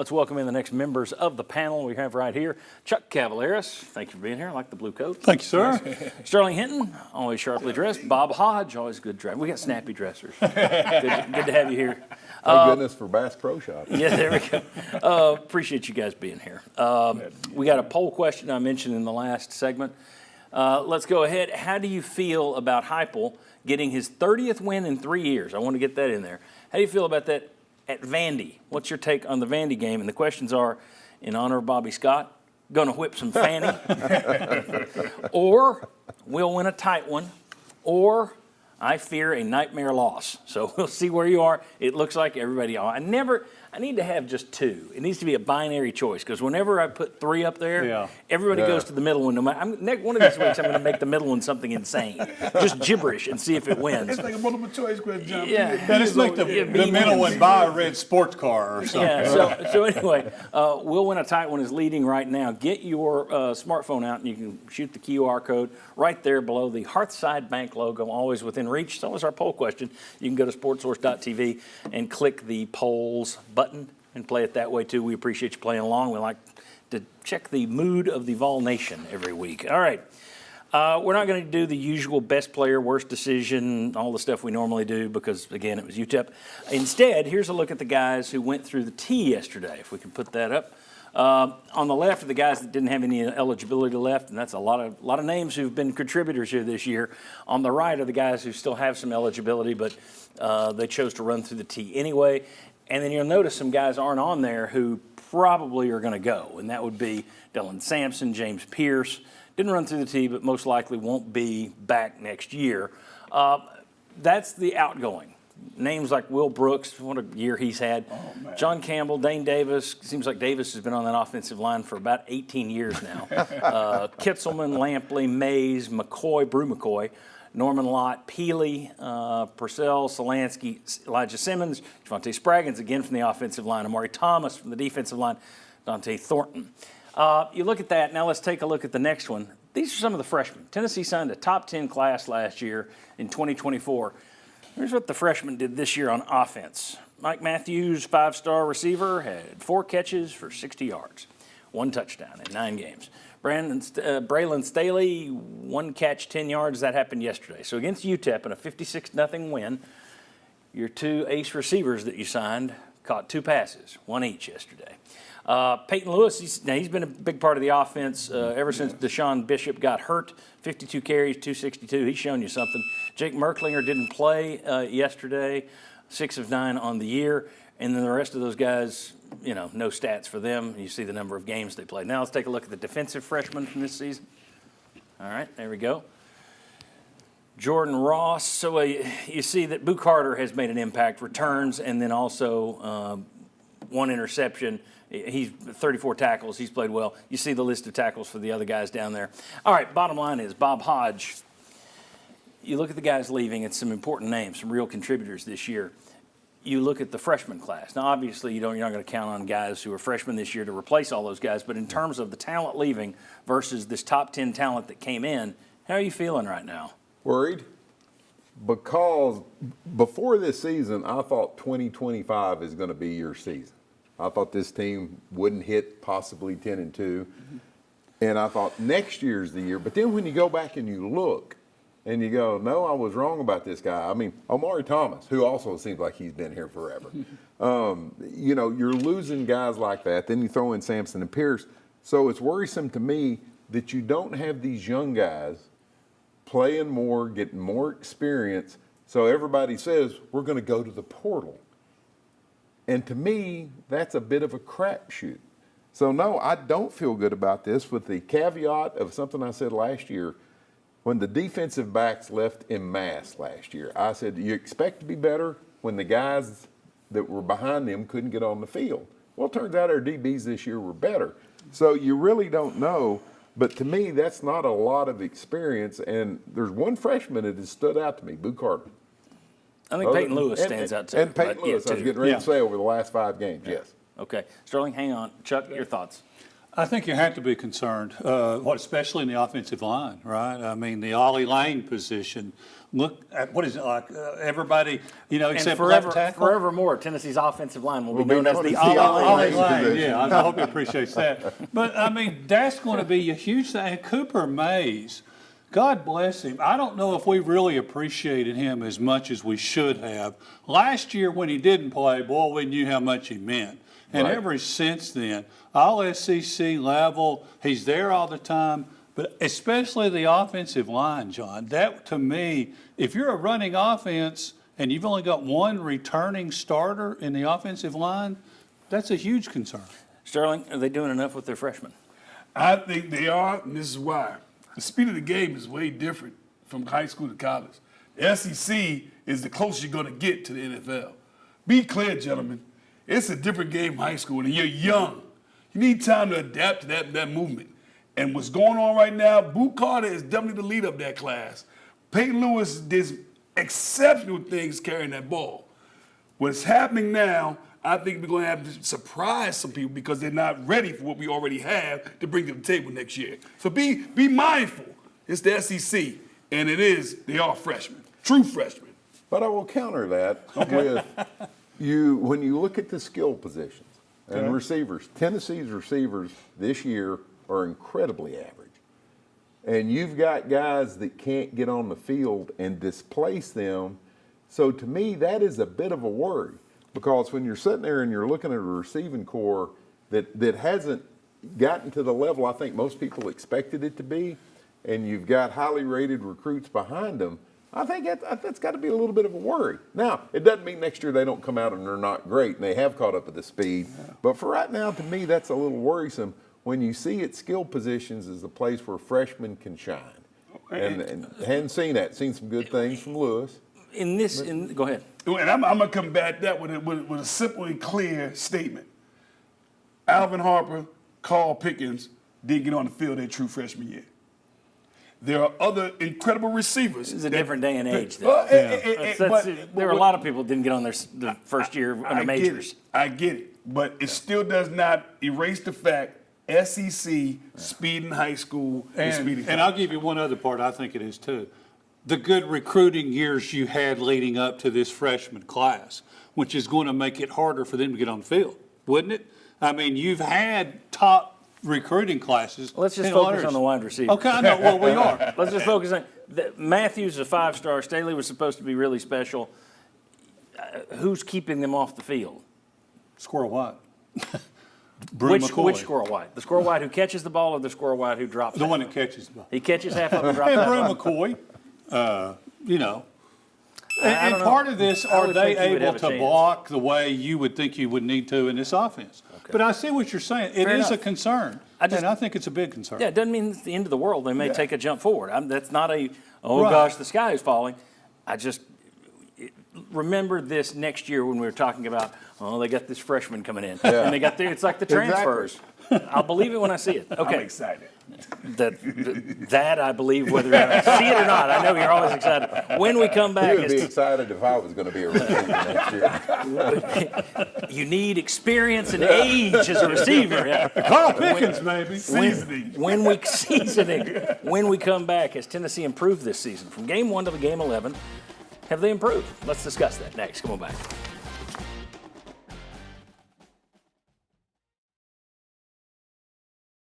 Let's welcome in the next members of the panel we have right here. Chuck Cavaleris, thank you for being here. I like the blue coat. Thank you, sir. Sterling Hinton, always sharply dressed. Bob Hodge, always good dress. We got snappy dressers. Good to have you here. Thank goodness for Bass Pro Shop. Yeah, there we go. Appreciate you guys being here. We got a poll question I mentioned in the last segment. Let's go ahead. How do you feel about Heupel getting his 30th win in 3 years? I want to get that in there. How do you feel about that at Vandy? What's your take on the Vandy game? And the questions are, in honor of Bobby Scott, going to whip some Fanny, or we'll win a tight one, or I fear a nightmare loss. So we'll see where you are. It looks like everybody. I need to have just two. It needs to be a binary choice, because whenever I put three up there, everybody goes to the middle one. No matter, one of these weeks, I'm going to make the middle one something insane, just gibberish, and see if it wins. It's like a multiple choice question. Yeah. Let's make the middle one buy a red sports car or something. Yeah. So anyway, we'll win a tight one is leading right now. Get your smartphone out and you can shoot the QR code right there below the Hearthside Bank logo, always within reach. So is our poll question. You can go to sportsource.tv and click the polls button and play it that way too. We appreciate you playing along. We like to check the mood of the Vol Nation every week. All right. We're not going to do the usual best player, worst decision, all the stuff we normally do because, again, it was UTEP. Instead, here's a look at the guys who went through the tee yesterday, if we can put that up. On the left are the guys that didn't have any eligibility left, and that's a lot of names who've been contributors here this year. On the right are the guys who still have some eligibility, but they chose to run through the tee anyway. And then you'll notice some guys aren't on there who probably are going to go, and that would be Dylan Sampson, James Pierce. Didn't run through the tee, but most likely won't be back next year. That's the outgoing. Names like Will Brooks, what a year he's had. Oh, John Campbell, Dane Davis. Seems like Davis has been on that offensive line for about 18 years now. Kitzelman, Lampley, Mays, McCoy, Brew McCoy, Norman Lott, Peely, Purcell, Solansky, Elijah Simmons, Javante Spraggins, again from the offensive line, Amari Thomas from the defensive line, Dante Thornton. You look at that. Now let's take a look at the next one. These are some of the freshmen. Tennessee signed a top 10 class last year in 2024. Here's what the freshmen did this year on offense. Mike Matthews, five-star receiver, had 4 catches for 60 yards, 1 touchdown in 9 games. Braylon Staley, 1 catch, 10 yards. That happened yesterday. So against UTEP in a 56-0 win, your 2 ace receivers that you signed caught 2 passes, 1 each yesterday. Peyton Lewis, he's been a big part of the offense ever since Deshaun Bishop got hurt. 52 carries, 262. He's shown you something. Jake Merklinger didn't play yesterday, 6 of 9 on the year. And then the rest of those guys, no stats for them. You see the number of games they played. Now let's take a look at the defensive freshmen from this season. All right, there we go. Jordan Ross. So you see that Boo Carter has made an impact, returns, and then also 1 interception. He's 34 tackles. He's played well. You see the list of tackles for the other guys down there. All right, bottom line is Bob Hodge. You look at the guys leaving, it's some important names, some real contributors this year. You look at the freshman class. Now, obviously, you're not going to count on guys who are freshmen this year to replace all those guys, but in terms of the talent leaving versus this top 10 talent that came in, how are you feeling right now? Worried? Because before this season, I thought 2025 is going to be your season. I thought this team wouldn't hit possibly 10-2. And I thought next year's the year. But then when you go back and you look and you go, no, I was wrong about this guy. I mean, Omari Thomas, who also seems like he's been here forever. You're losing guys like that. Then you throw in Sampson and Pierce. So it's worrisome to me that you don't have these young guys playing more, getting more experience. So everybody says, we're going to go to the portal. And to me, that's a bit of a crapshoot. So, no, I don't feel good about this, with the caveat of something I said last year. When the defensive backs left en masse last year, I said, you expect to be better when the guys that were behind them couldn't get on the field. Well, it turns out our DBs this year were better. So you really don't know. But to me, that's not a lot of experience. And there's one freshman that has stood out to me, Boo Carter. I think Peyton Lewis stands out too. And Peyton Lewis, I was getting ready to say over the last 5 games, yes. Okay. Sterling, hang on. Chuck, your thoughts? I think you have to be concerned, especially in the offensive line, right? I mean, the Ollie Lane position. Look at what is it like? Everybody, And except forever, left tackle. forevermore, Tennessee's offensive line will be be known as known the as the Ollie Ollie Lane. Lane. Lane, yeah, I hope he appreciates that. But I mean, that's going to be a huge thing. And Cooper Mays, God bless him. I don't know if we really appreciated him as much as we should have. Last year when he didn't play, boy, we knew how much he meant. And Right. ever since then, all SEC level, he's there all the time. But especially the offensive line, John, that to me, if you're a running offense and you've only got one returning starter in the offensive line, that's a huge concern. Sterling, are they doing enough with their freshmen? I think they are, and this is why. The speed of the game is way different from high school to college. The SEC is the closest you're going to get to the NFL. Be clear, gentlemen. It's a different game from high school, and you're young. You need time to adapt to that movement. And what's going on right now, Boo Carter is definitely the leader of that class. Peyton Lewis did exceptional things carrying that ball. What's happening now, I think we're going to have to surprise some people because they're not ready for what we already have to bring to the table next year. So be mindful. It's the SEC, and they are freshmen, true freshmen. But I will counter that with when you look at the skill positions and receivers, Tennessee's receivers this year are incredibly average. And you've got guys that can't get on the field and displace them. So to me, that is a bit of a worry because when you're sitting there and you're looking at a receiving core that hasn't gotten to the level I think most people expected it to be, and you've got highly rated recruits behind them, I think that's got to be a little bit of a worry. Now, it doesn't mean next year they don't come out and they're not great and they have caught up with the speed. But for right now, to me, that's a little worrisome when you see at skill positions as the place where freshmen can shine. And hadn't seen that. Seen some good things from Lewis. Go ahead. And I'm going to combat that with a simple and clear statement. Alvin Harper, Carl Pickens didn't get on the field their true freshman year. There are other incredible receivers. It's a different day and age, though. There are a lot of people that didn't get on their first year in the majors. I get it. But it still does not erase the fact SEC, speed in high school, and speed in college. And I'll give you one other part I think it is too. The good recruiting years you had leading up to this freshman class, which is going to make it harder for them to get on the field, wouldn't it? I mean, you've had top recruiting classes. Let's just in focus others. on the wide receiver. Okay, I know. Well, we are. Let's just focus on Matthews, a 5-star. Staley was supposed to be really special. Who's keeping them off the field? Squirrel White. Which Squirrel White? The Squirrel White who catches the ball or the Squirrel White who drops The it? one that catches the ball. He catches half of it and drops And half Brew of it. McCoy, I And don't know. part of this, I are would they think he would able have a to chance. block the way you would think you would need to in this offense? But I see what you're saying. It Fair is a enough. concern, and I think it's a big concern. Yeah, it doesn't mean it's the end of the world. They may take a jump forward. That's not Right. gosh, the sky is falling. I just remember this next year when we were talking about, they got this freshman coming in. Yeah. And it's like the transfers. I'll believe it when I see it. Okay. I'm excited. That I believe, whether I see it or not. I know you're always excited. When we come back, You would be excited if I was going to be a receiver next year. you need experience and age as a receiver. Yeah. Carl Pickens, maybe. When we come back, has Tennessee improved this season? From game 1 to the game 11, have they improved? Let's discuss that next. Come on back.